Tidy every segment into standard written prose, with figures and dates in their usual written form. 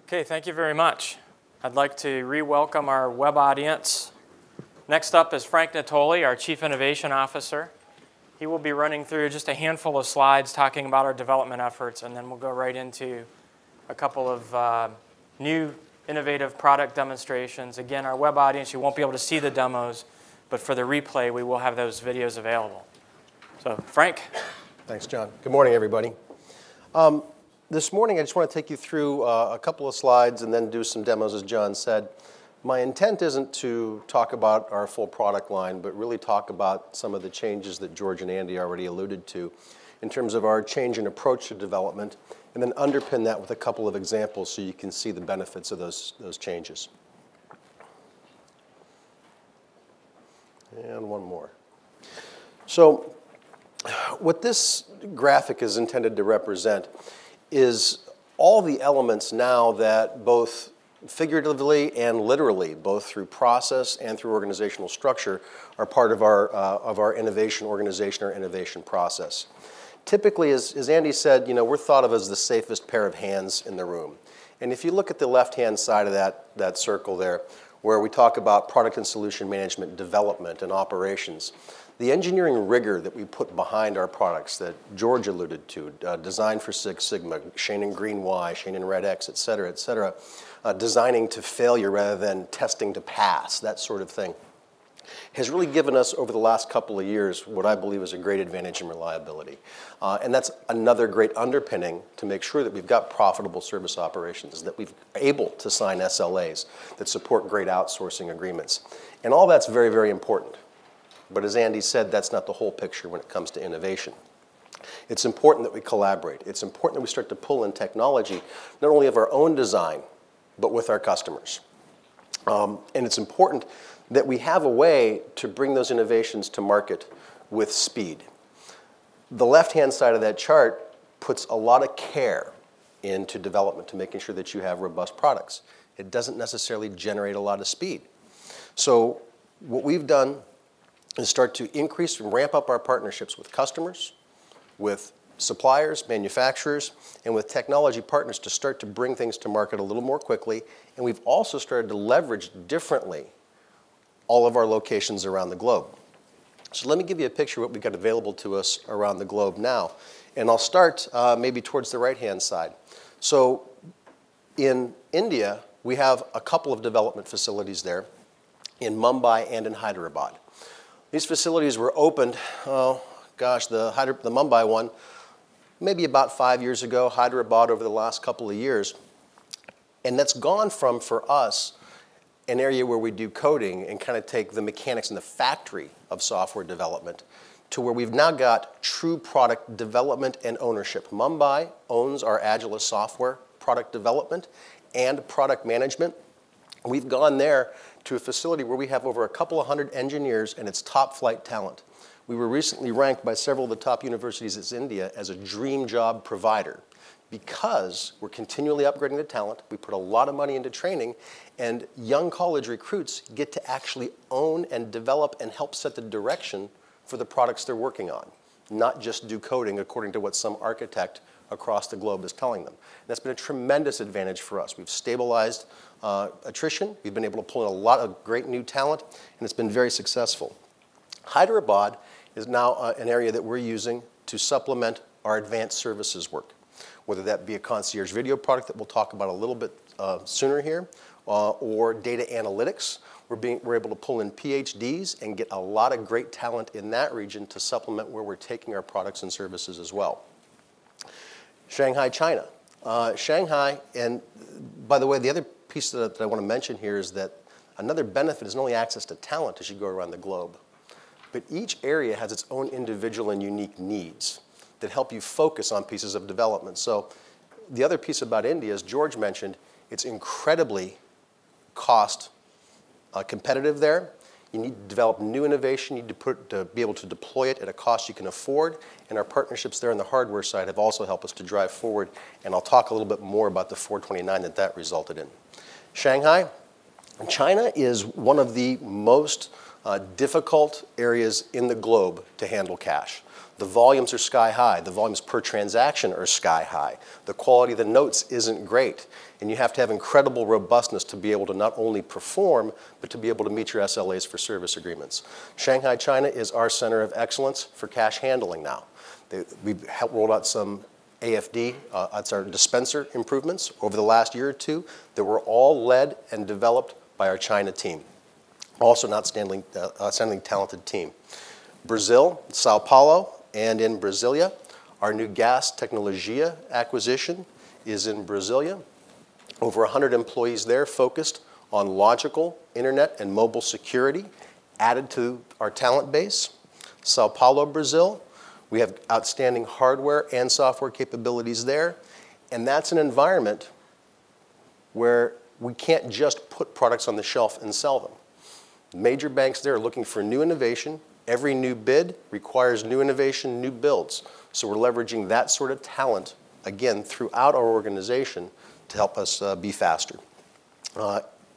Okay, thank you very much. I'd like to re-welcome our web audience. Next up is Frank Natoli, our Chief Innovation Officer. He will be running through just a handful of slides talking about our development efforts, and then we'll go right into a couple of new innovative product demonstrations. Again, our web audience, you won't be able to see the demos, but for the replay, we will have those videos available. So, Frank. Thanks, John. Good morning, everybody. This morning, I just want to take you through a couple of slides and then do some demos, as John said. My intent isn't to talk about our full product line, but really talk about some of the changes that George and Andy already alluded to in terms of our change in approach to development, and then underpin that with a couple of examples so you can see the benefits of those changes. And one more. So what this graphic is intended to represent is all the elements now that both figuratively and literally, both through process and through organizational structure, are part of our innovation organization or innovation process. Typically, as Andy said, we're thought of as the safest pair of hands in the room. And if you look at the left-hand side of that circle there, where we talk about product and solution management, development, and operations, the engineering rigor that we put behind our products that George alluded to, designed for Six Sigma, Shane and Green Y, Shane and Red X, et cetera, designing to failure rather than testing to pass, that sort of thing, has really given us over the last couple of years what I believe is a great advantage in reliability. And that's another great underpinning to make sure that we've got profitable service operations, that we're able to sign SLAs that support great outsourcing agreements. And all that's very, very important. But as Andy said, that's not the whole picture when it comes to innovation. It's important that we collaborate. It's important that we start to pull in technology, not only of our own design, but with our customers. And it's important that we have a way to bring those innovations to market with speed. The left-hand side of that chart puts a lot of care into development to making sure that you have robust products. It doesn't necessarily generate a lot of speed. So what we've done is start to increase and ramp up our partnerships with customers, with suppliers, manufacturers, and with technology partners to start to bring things to market a little more quickly. And we've also started to leverage differently all of our locations around the globe. So let me give you a picture of what we've got available to us around the globe now. And I'll start maybe towards the right-hand side. So in India, we have a couple of development facilities there in Mumbai and in Hyderabad. These facilities were opened, the Mumbai one, maybe about 5 years ago, Hyderabad over the last couple of years. And that's gone from, for us, an area where we do coding and kind of take the mechanics and the factory of software development to where we've now got true product development and ownership. Mumbai owns our Agilist software product development and product management. We've gone there to a facility where we have over a couple of hundred engineers and it's top flight talent. We were recently ranked by several of the top universities in India as a dream job provider because we're continually upgrading the talent. We put a lot of money into training, and young college recruits get to actually own and develop and help set the direction for the products they're working on, not just do coding according to what some architect across the globe is telling them. And that's been a tremendous advantage for us. We've stabilized attrition. We've been able to pull in a lot of great new talent, and it's been very successful. Hyderabad is now an area that we're using to supplement our advanced services work, whether that be a concierge video product that we'll talk about a little bit sooner here, or data analytics. We're able to pull in PhDs and get a lot of great talent in that region to supplement where we're taking our products and services as well. Shanghai, China. Shanghai, and by the way, the other piece that I want to mention here is that another benefit is not only access to talent as you go around the globe, but each area has its own individual and unique needs that help you focus on pieces of development. So the other piece about India, as George mentioned, it's incredibly cost competitive there. You need to develop new innovation. You need to be able to deploy it at a cost you can afford. And our partnerships there on the hardware side have also helped us to drive forward. And I'll talk a little bit more about the 429 that resulted in. Shanghai, China is one of the most difficult areas in the globe to handle cash. The volumes are sky high. The volumes per transaction are sky high. The quality of the notes isn't great. And you have to have incredible robustness to be able to not only perform, but to be able to meet your SLAs for service agreements. Shanghai, China is our center of excellence for cash handling now. We've rolled out some AFD, that's our dispenser improvements over the last year or two that were all led and developed by our China team. Also an outstanding talented team. Brazil, Sao Paulo, and in Brasilia. Our new gas Tecnologia acquisition is in Brasilia. Over 100 employees there focused on logical internet and mobile security added to our talent base. Sao Paulo, Brazil. We have outstanding hardware and software capabilities there. And that's an environment where we can't just put products on the shelf and sell them. Major banks there are looking for new innovation. Every new bid requires new innovation, new builds. So we're leveraging that sort of talent, again, throughout our organization to help us be faster.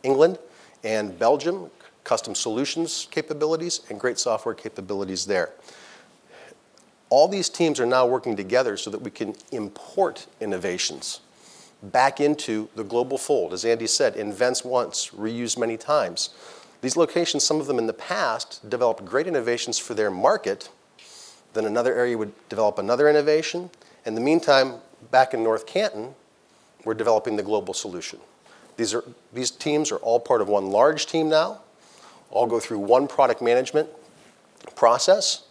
England and Belgium, custom solutions capabilities and great software capabilities there. All these teams are now working together so that we can import innovations back into the global fold. As Andy said, invent once, reuse many times. These locations, some of them in the past, developed great innovations for their market. Then another area would develop another innovation. In the meantime, back in North Canton, we're developing the global solution. These teams are all part of one large team now, all go through one product management process.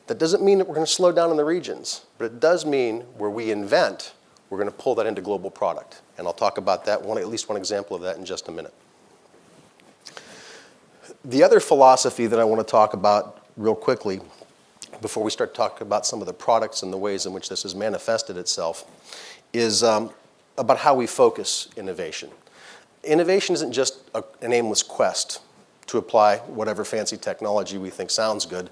That doesn't mean that we're going to slow down in the regions, but it does mean where we invent, we're going to pull that into global product. And I'll talk about that, at least one example of that in just a minute. The other philosophy that I want to talk about real quickly before we start talking about some of the products and the ways in which this has manifested itself is about how we focus innovation. Innovation isn't just an aimless quest to apply whatever fancy technology we think sounds good.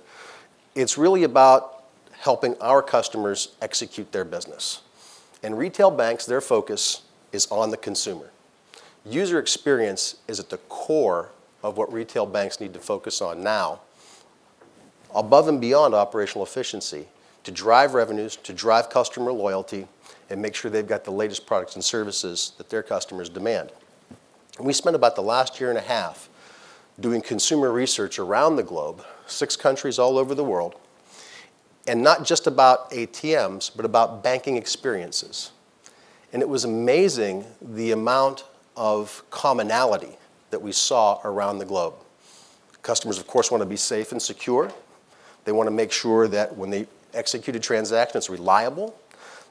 It's really about helping our customers execute their business. And retail banks, their focus is on the consumer. User experience is at the core of what retail banks need to focus on now, above and beyond operational efficiency, to drive revenues, to drive customer loyalty, and make sure they've got the latest products and services that their customers demand. And we spent about the last year and a half doing consumer research around the globe, 6 countries all over the world, and not just about ATMs, but about banking experiences. And it was amazing the amount of commonality that we saw around the globe. Customers, of course, want to be safe and secure. They want to make sure that when they execute a transaction, it's reliable.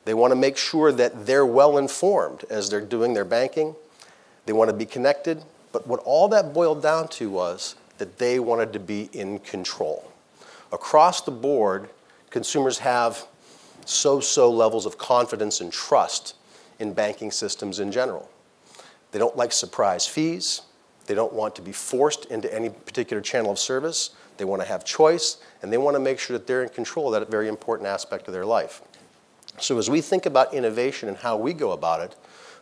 They want to make sure that they're well informed as they're doing their banking. They want to be connected. But what all that boiled down to was that they wanted to be in control. Across the board, consumers have so-so levels of confidence and trust in banking systems in general. They don't like surprise fees. They don't want to be forced into any particular channel of service. They want to have choice, and they want to make sure that they're in control of that very important aspect of their life. So as we think about innovation and how we go about it,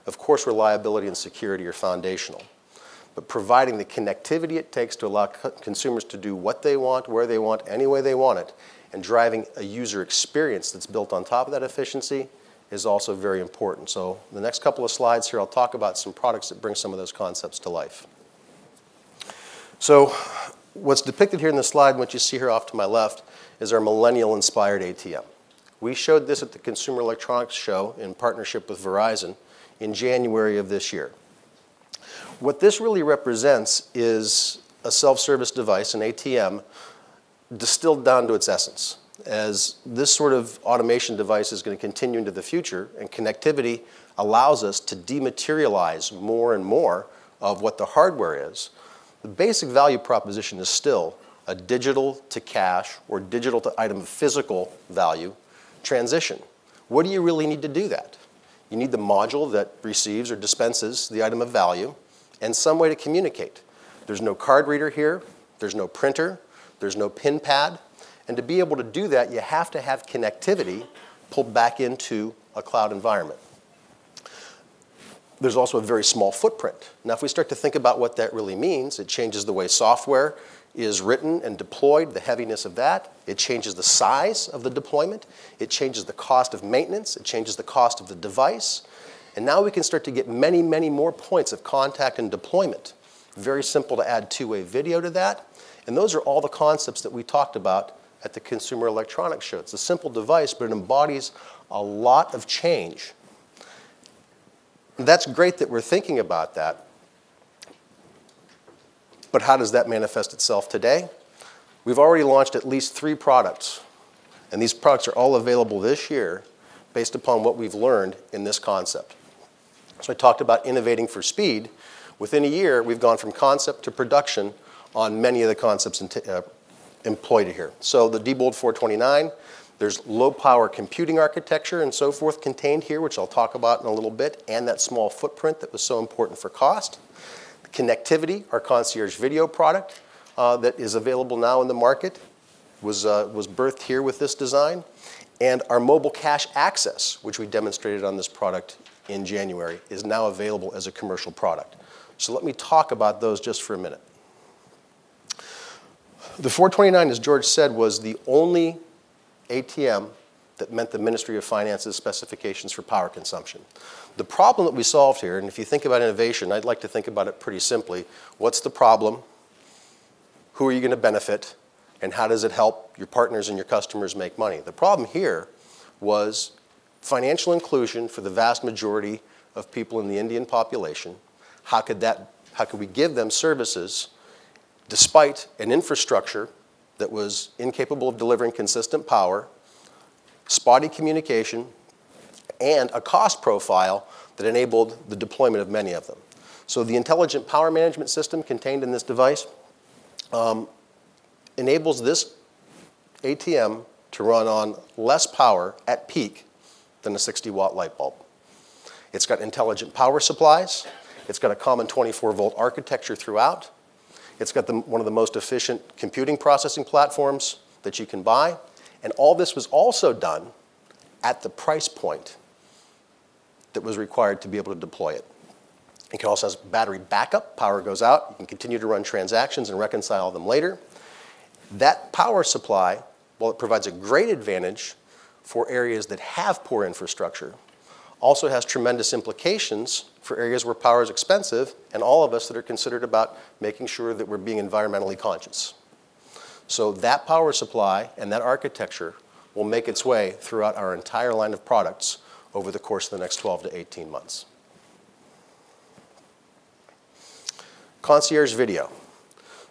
of course, reliability and security are foundational. But providing the connectivity it takes to allow consumers to do what they want, where they want, any way they want it, and driving a user experience that's built on top of that efficiency is also very important. So the next couple of slides here, I'll talk about some products that bring some of those concepts to life. So what's depicted here in the slide, what you see here off to my left, is our millennial-inspired ATM. We showed this at the Consumer Electronics Show in partnership with Verizon in January of this year. What this really represents is a self-service device, an ATM, distilled down to its essence. As this sort of automation device is going to continue into the future, and connectivity allows us to dematerialize more and more of what the hardware is, the basic value proposition is still a digital to cash or digital to item of physical value transition. What do you really need to do that? You need the module that receives or dispenses the item of value and some way to communicate. There's no card reader here. There's no printer. There's no pin pad. And to be able to do that, you have to have connectivity pulled back into a cloud environment. There's also a very small footprint. Now, if we start to think about what that really means, it changes the way software is written and deployed, the heaviness of that. It changes the size of the deployment. It changes the cost of maintenance. It changes the cost of the device. And now we can start to get many, many more points of contact and deployment. Very simple to add two-way video to that. And those are all the concepts that we talked about at the Consumer Electronics Show. It's a simple device, but it embodies a lot of change. And that's great that we're thinking about that. But how does that manifest itself today? We've already launched at least 3 products. And these products are all available this year based upon what we've learned in this concept. So I talked about innovating for speed. Within a year, we've gone from concept to production on many of the concepts employed here. So the Diebold 429, there's low power computing architecture and so forth contained here, which I'll talk about in a little bit, and that small footprint that was so important for cost. Connectivity, our concierge video product that is available now in the market, was birthed here with this design. And our mobile cash access, which we demonstrated on this product in January, is now available as a commercial product. So let me talk about those just for a minute. The 429, as George said, was the only ATM that met the Ministry of Finance's specifications for power consumption. The problem that we solved here, and if you think about innovation, I'd like to think about it pretty simply. What's the problem? Who are you going to benefit? And how does it help your partners and your customers make money? The problem here was financial inclusion for the vast majority of people in the Indian population. How could we give them services despite an infrastructure that was incapable of delivering consistent power, spotty communication, and a cost profile that enabled the deployment of many of them? So the intelligent power management system contained in this device enables this ATM to run on less power at peak than a 60-watt light bulb. It's got intelligent power supplies. It's got a common 24-volt architecture throughout. It's got one of the most efficient computing processing platforms that you can buy. And all this was also done at the price point that was required to be able to deploy it. It also has battery backup. Power goes out. You can continue to run transactions and reconcile them later. That power supply, while it provides a great advantage for areas that have poor infrastructure, also has tremendous implications for areas where power is expensive and all of us that are considered about making sure that we're being environmentally conscious. So that power supply and that architecture will make its way throughout our entire line of products over the course of the next 12 to 18 months. Concierge video.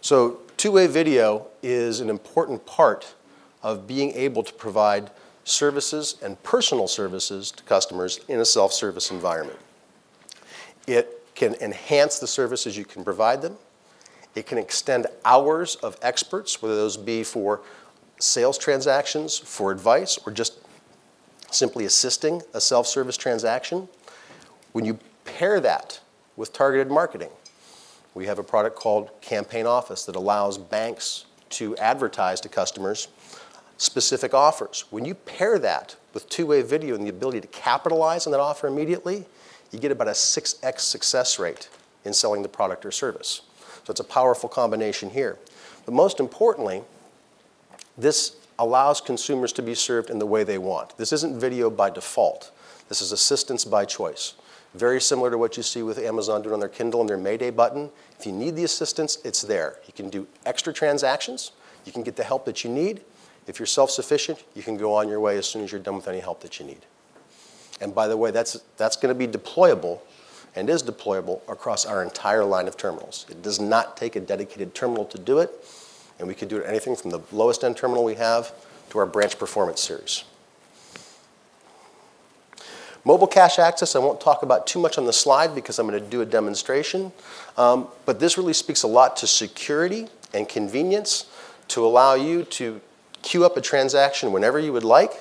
So two-way video is an important part of being able to provide services and personal services to customers in a self-service environment. It can enhance the services you can provide them. It can extend hours of experts, whether those be for sales transactions, for advice, or just simply assisting a self-service transaction. When you pair that with targeted marketing, we have a product called Campaign Office that allows banks to advertise to customers specific offers. When you pair that with two-way video and the ability to capitalize on that offer immediately, you get about a 6x success rate in selling the product or service. So it's a powerful combination here. But most importantly, this allows consumers to be served in the way they want. This isn't video by default. This is assistance by choice. Very similar to what you see with Amazon doing on their Kindle and their Mayday button. If you need the assistance, it's there. You can do extra transactions. You can get the help that you need. If you're self-sufficient, you can go on your way as soon as you're done with any help that you need. And by the way, that's going to be deployable and is deployable across our entire line of terminals. It does not take a dedicated terminal to do it, and we can do it anything from the lowest end terminal we have to our branch performance series. Mobile cash access, I won't talk about too much on the slide because I'm going to do a demonstration, but this really speaks a lot to security and convenience to allow you to queue up a transaction whenever you would like,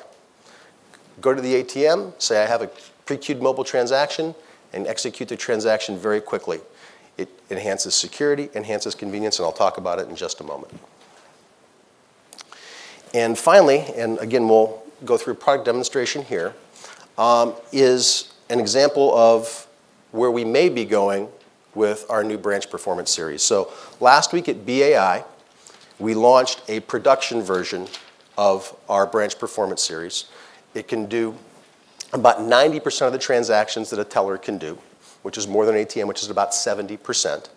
go to the ATM, say I have a pre-queued mobile transaction, and execute the transaction very quickly. It enhances security, enhances convenience, and I'll talk about it in just a moment. And finally, and again we'll go through a product demonstration here, is an example of where we may be going with our new branch performance series. So last week at BAI, we launched a production version of our branch performance series. It can do about 90% of the transactions that a teller can do, which is more than an ATM, which is about 70%.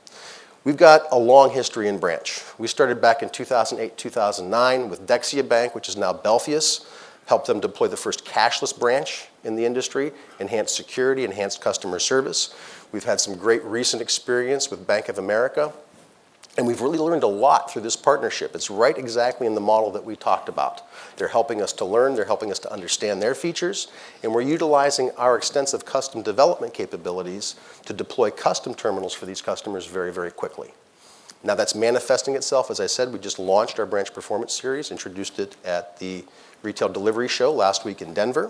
We've got a long history in branch. We started back in 2008, 2009 with Dexia Bank, which is now Belfius, helped them deploy the first cashless branch in the industry, enhanced security, enhanced customer service. We've had some great recent experience with Bank of America, and we've really learned a lot through this partnership. It's right exactly in the model that we talked about. They're helping us to learn, they're helping us to understand their features, and we're utilizing our extensive custom development capabilities to deploy custom terminals for these customers very, very quickly. Now that's manifesting itself. As I said, we just launched our branch performance series, introduced it at the Retail Delivery Show last week in Denver.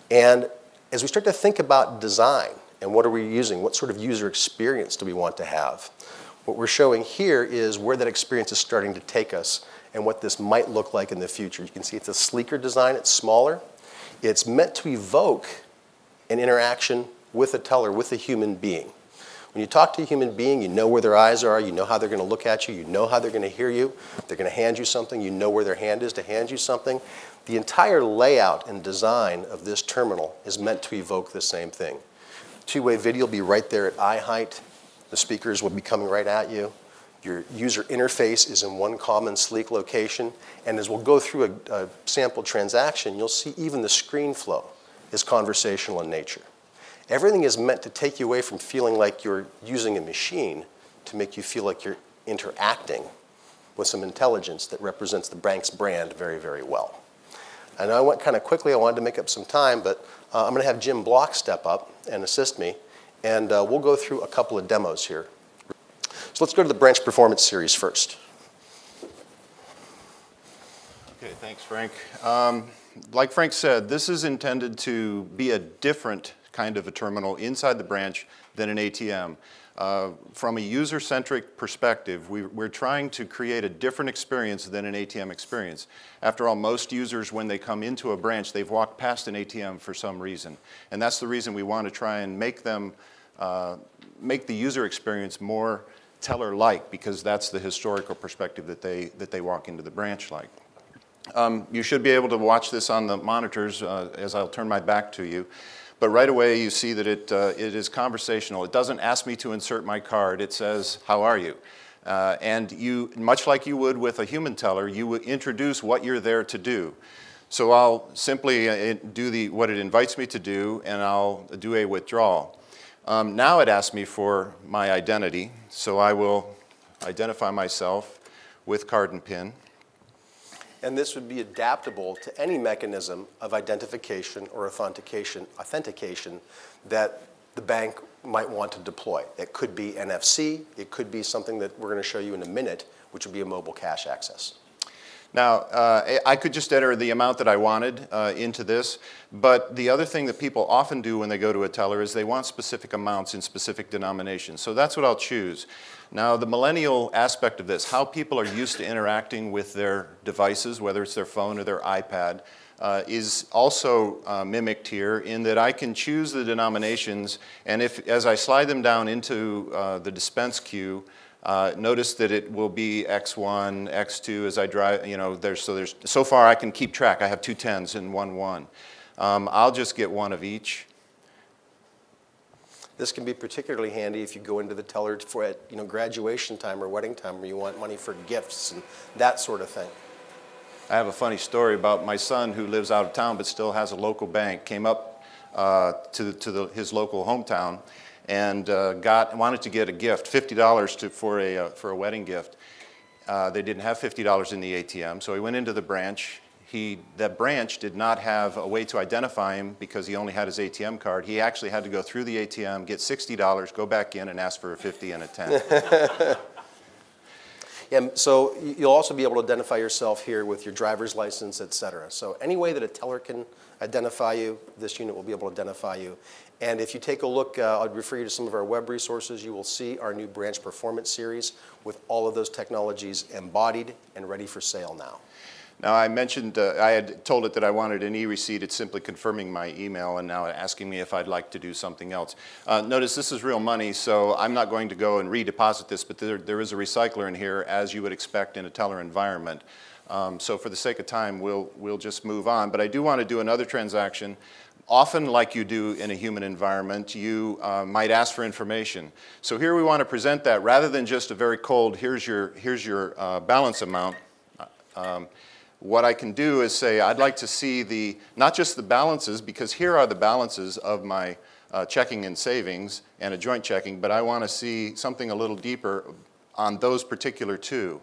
And as we start to think about design and what are we using, what sort of user experience do we want to have, what we're showing here is where that experience is starting to take us and what this might look like in the future. You can see it's a sleeker design, it's smaller. It's meant to evoke an interaction with a teller, with a human being. When you talk to a human being, you know where their eyes are, you know how they're going to look at you, you know how they're going to hear you. They're going to hand you something, you know where their hand is to hand you something. The entire layout and design of this terminal is meant to evoke the same thing. Two-way video will be right there at eye height. The speakers will be coming right at you. Your user interface is in one common, sleek location. And as we'll go through a sample transaction, you'll see even the screen flow is conversational in nature. Everything is meant to take you away from feeling like you're using a machine to make you feel like you're interacting with some intelligence that represents the bank's brand very, very well. And I went kind of quickly, I wanted to make up some time, but I'm going to have Jim Block step up and assist me, and we'll go through a couple of demos here. So let's go to the branch performance series first. Okay, thanks, Frank. Like Frank said, this is intended to be a different kind of a terminal inside the branch than an ATM. From a user-centric perspective, we're trying to create a different experience than an ATM experience. After all, most users, when they come into a branch, they've walked past an ATM for some reason. And that's the reason we want to try and make them, make the user experience more teller-like, because that's the historical perspective that they walk into the branch like. You should be able to watch this on the monitors as I'll turn my back to you. But right away, you see that it is conversational. It doesn't ask me to insert my card. It says, "How are you?" And you, much like you would with a human teller, you would introduce what you're there to do. So I'll simply do what it invites me to do, and I'll do a withdrawal. Now it asks me for my identity, so I will identify myself with card and PIN. And this would be adaptable to any mechanism of identification or authentication that the bank might want to deploy. It could be NFC, it could be something that we're going to show you in a minute, which would be a mobile cash access. Now, I could just enter the amount that I wanted into this, but the other thing that people often do when they go to a teller is they want specific amounts in specific denominations. So that's what I'll choose. Now, the millennial aspect of this, how people are used to interacting with their devices, whether it's their phone or their iPad, is also mimicked here in that I can choose the denominations, and as I slide them down into the dispense queue, notice that it will be X1, X2 as I drive, you know, so far I can keep track. I have 2 10s and 1 1. I'll just get one of each. This can be particularly handy if you go into the teller for graduation time or wedding time where you want money for gifts and that sort of thing. I have a funny story about my son who lives out of town but still has a local bank, came up to his local hometown and wanted to get a gift, $50 for a wedding gift. They didn't have $50 in the ATM, so he went into the branch. That branch did not have a way to identify him because he only had his ATM card. He actually had to go through the ATM, get $60, go back in, and ask for a 50 and a 10. Yeah, so you'll also be able to identify yourself here with your driver's license, et cetera. So any way that a teller can identify you, this unit will be able to identify you. And if you take a look, I'd refer you to some of our web resources. You will see our new branch performance series with all of those technologies embodied and ready for sale now. Now, I mentioned, I had told it that I wanted an e-receipt. It's simply confirming my email and now asking me if I'd like to do something else. Notice this is real money, so I'm not going to go and redeposit this, but there is a recycler in here, as you would expect in a teller environment. So for the sake of time, we'll just move on. But I do want to do another transaction. Often, like you do in a human environment, you might ask for information. So here we want to present that rather than just a very cold, here's your balance amount. What I can do is say, I'd like to see not just the balances, because here are the balances of my checking and savings and a joint checking, but I want to see something a little deeper on those particular two.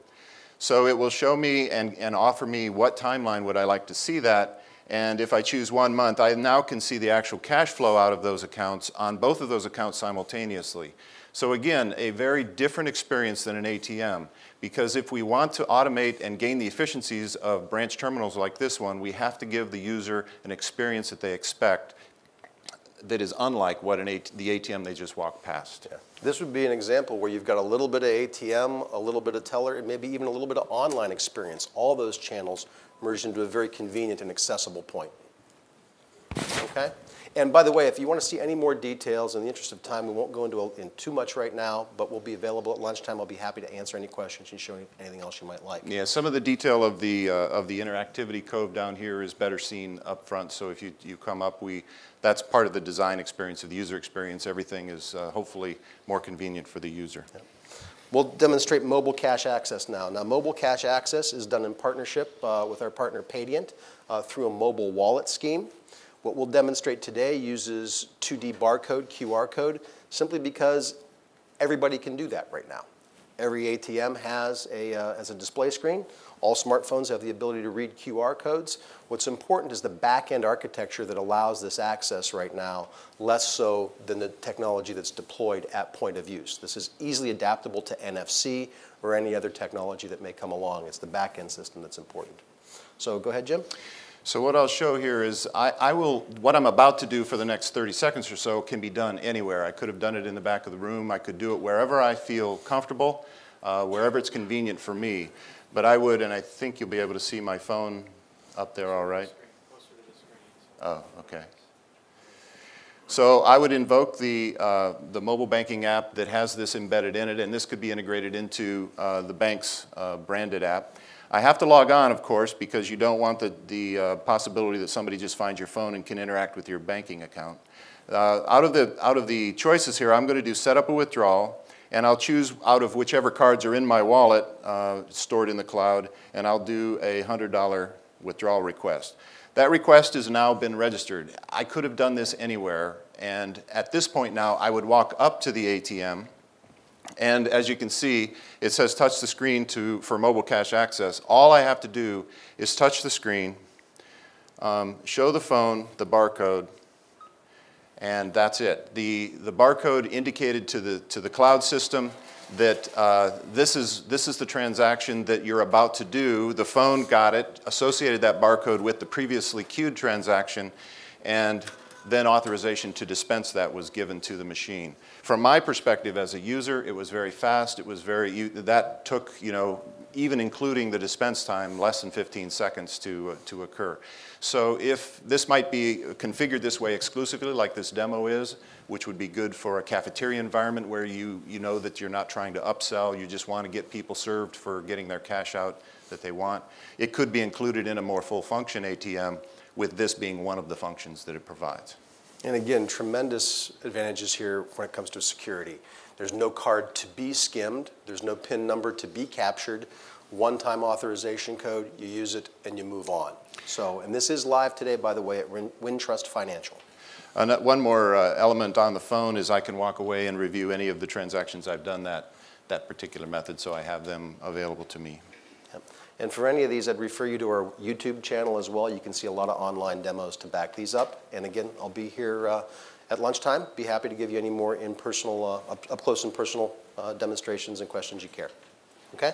So it will show me and offer me what timeline would I like to see that. And if I choose 1 month, I now can see the actual cash flow out of those accounts on both of those accounts simultaneously. So again, a very different experience than an ATM, because if we want to automate and gain the efficiencies of branch terminals like this one, we have to give the user an experience that they expect that is unlike what the ATM they just walked past. Yeah. This would be an example where you've got a little bit of ATM, a little bit of teller, and maybe even a little bit of online experience. All those channels merged into a very convenient and accessible point. Okay? And by the way, if you want to see any more details, in the interest of time, we won't go into too much right now, but we'll be available at lunchtime. I'll be happy to answer any questions and show you anything else you might like. Yeah, some of the detail of the interactivity code down here is better seen up front. So if you come up, that's part of the design experience, of the user experience. Everything is hopefully more convenient for the user. Yep. We'll demonstrate mobile cash access now. Now, mobile cash access is done in partnership with our partner Paydiant through a mobile wallet scheme. What we'll demonstrate today uses 2D barcode, QR code, simply because everybody can do that right now. Every ATM has a display screen. All smartphones have the ability to read QR codes. What's important is the back-end architecture that allows this access right now, less so than the technology that's deployed at point of use. This is easily adaptable to NFC or any other technology that may come along. It's the back-end system that's important. So go ahead, Jim. So what I'll show here is what I'm about to do for the next 30 seconds or so can be done anywhere. I could have done it in the back of the room. I could do it wherever I feel comfortable, wherever it's convenient for me. But I would, and I think you'll be able to see my phone up there all right. Oh, okay. So I would invoke the mobile banking app that has this embedded in it, and this could be integrated into the bank's branded app. I have to log on, of course, because you don't want the possibility that somebody just finds your phone and can interact with your banking account. Out of the choices here, I'm going to do set up a withdrawal, and I'll choose out of whichever cards are in my wallet stored in the cloud, and I'll do a $100 withdrawal request. That request has now been registered. I could have done this anywhere, and at this point now, I would walk up to the ATM, and as you can see, it says touch the screen for mobile cash access. All I have to do is touch the screen, show the phone the barcode, and that's it. The barcode indicated to the cloud system that this is the transaction that you're about to do. The phone got it, associated that barcode with the previously queued transaction, and then authorization to dispense that was given to the machine. From my perspective as a user, it was very fast. It was that took, even including the dispense time, less than 15 seconds to occur. So if this might be configured this way exclusively, like this demo is, which would be good for a cafeteria environment where you know that you're not trying to upsell, you just want to get people served for getting their cash out that they want. It could be included in a more full function ATM, with this being one of the functions that it provides. And again, tremendous advantages here when it comes to security. There's no card to be skimmed. There's no PIN number to be captured. One-time authorization code, you use it and you move on. So, and this is live today, by the way, at Wintrust Financial. One more element on the phone is I can walk away and review any of the transactions I've done that particular method, so I have them available to me. Yep. And for any of these, I'd refer you to our YouTube channel as well. You can see a lot of online demos to back these up. And again, I'll be here at lunchtime. Be happy to give you any more up close and personal demonstrations and questions you care. Okay?